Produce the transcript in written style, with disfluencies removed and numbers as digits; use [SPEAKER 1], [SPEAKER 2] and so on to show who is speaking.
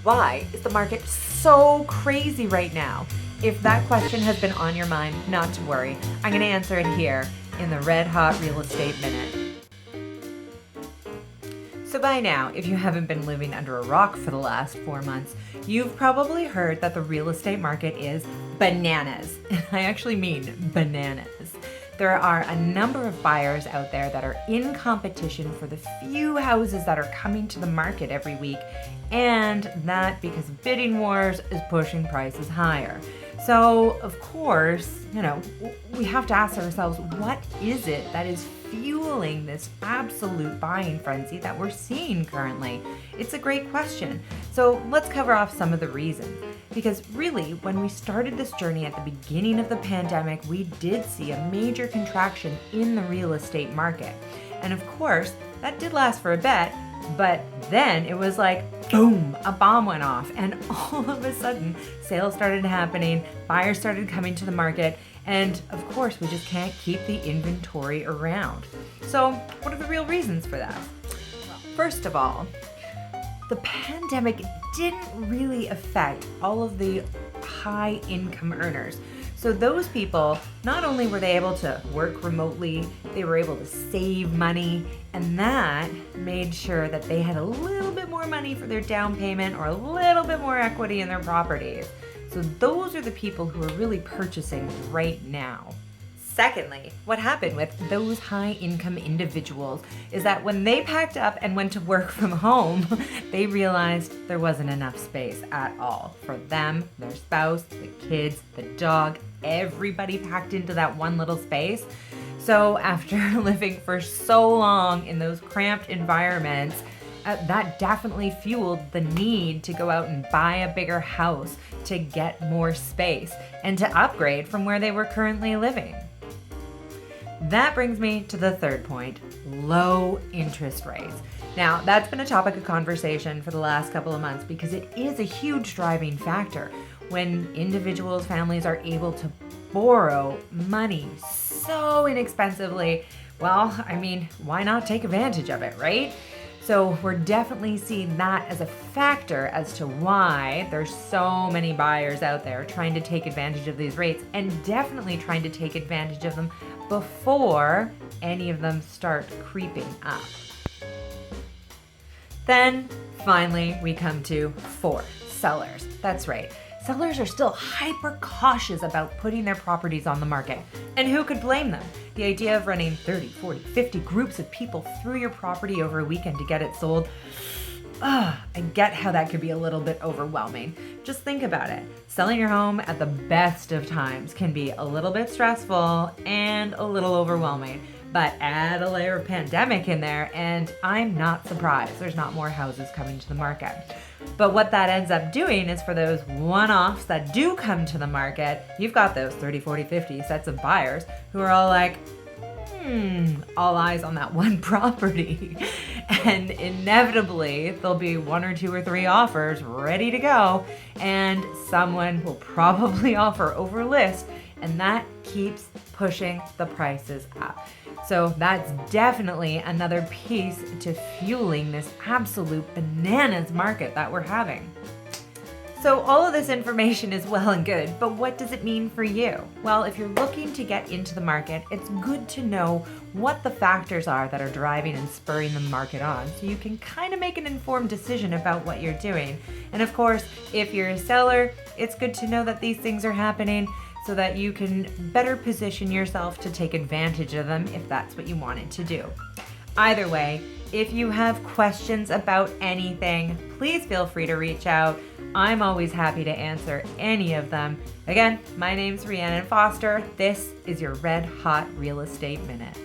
[SPEAKER 1] Why is the market so crazy right now? If that question has been on your mind, not to worry. I'm going to answer it here in the Red Hot Real Estate Minute. So by now, if you haven't been living under a rock for the last 4 months, you've probably heard that the real estate market is bananas. And I actually mean bananas. There are a number of buyers out there that are in competition for the few houses that are coming to the market every week, and that because of bidding wars is pushing prices higher. So of course, we have to ask ourselves, what is it that is fueling this absolute buying frenzy that we're seeing currently? It's a great question. So let's cover off some of the reasons. Because really, when we started this journey at the beginning of the pandemic, we did see a major contraction in the real estate market. And of course, that did last for a bit, but then it was like, boom, a bomb went off. And all of a sudden, sales started happening, buyers started coming to the market, and of course, we just can't keep the inventory around. So what are the real reasons for that? Well, first of all, the pandemic didn't really affect all of the high income earners. So those people, not only were they able to work remotely, they were able to save money, and that made sure that they had a little bit more money for their down payment or a little bit more equity in their properties. So those are the people who are really purchasing right now. Secondly, what happened with those high-income individuals is that when they packed up and went to work from home, they realized there wasn't enough space at all for them, their spouse, the kids, the dog, everybody packed into that one little space. So after living for so long in those cramped environments, that definitely fueled the need to go out and buy a bigger house to get more space and to upgrade from where they were currently living. That brings me to the third point, low interest rates. Now, that's been a topic of conversation for the last couple of months because it is a huge driving factor. When individuals, families are able to borrow money so inexpensively, well, why not take advantage of it, right? So we're definitely seeing that as a factor as to why there's so many buyers out there trying to take advantage of these rates, and definitely trying to take advantage of them before any of them start creeping up. Then finally we come to 4, sellers. That's right. Sellers are still hyper cautious about putting their properties on the market. And who could blame them? The idea of running 30, 40, 50 groups of people through your property over a weekend to get it sold, I get how that could be a little bit overwhelming. Just think about it. Selling your home at the best of times can be a little bit stressful and a little overwhelming. But add a layer of pandemic in there, and I'm not surprised there's not more houses coming to the market. But what that ends up doing is for those one-offs that do come to the market, you've got those 30, 40, 50 sets of buyers who are all like, all eyes on that one property. And inevitably, there'll be 1 or 2 or 3 offers ready to go, and someone will probably offer over list, and that keeps pushing the prices up. So that's definitely another piece to fueling this absolute bananas market that we're having. So all of this information is well and good, but what does it mean for you? Well, if you're looking to get into the market, it's good to know what the factors are that are driving and spurring the market on, so you can kind of make an informed decision about what you're doing. And of course, if you're a seller, it's good to know that these things are happening so that you can better position yourself to take advantage of them if that's what you wanted to do. Either way, if you have questions about anything, please feel free to reach out. I'm always happy to answer any of them. Again, my name's Rhiannon Foster. This is your Red Hot Real Estate Minute.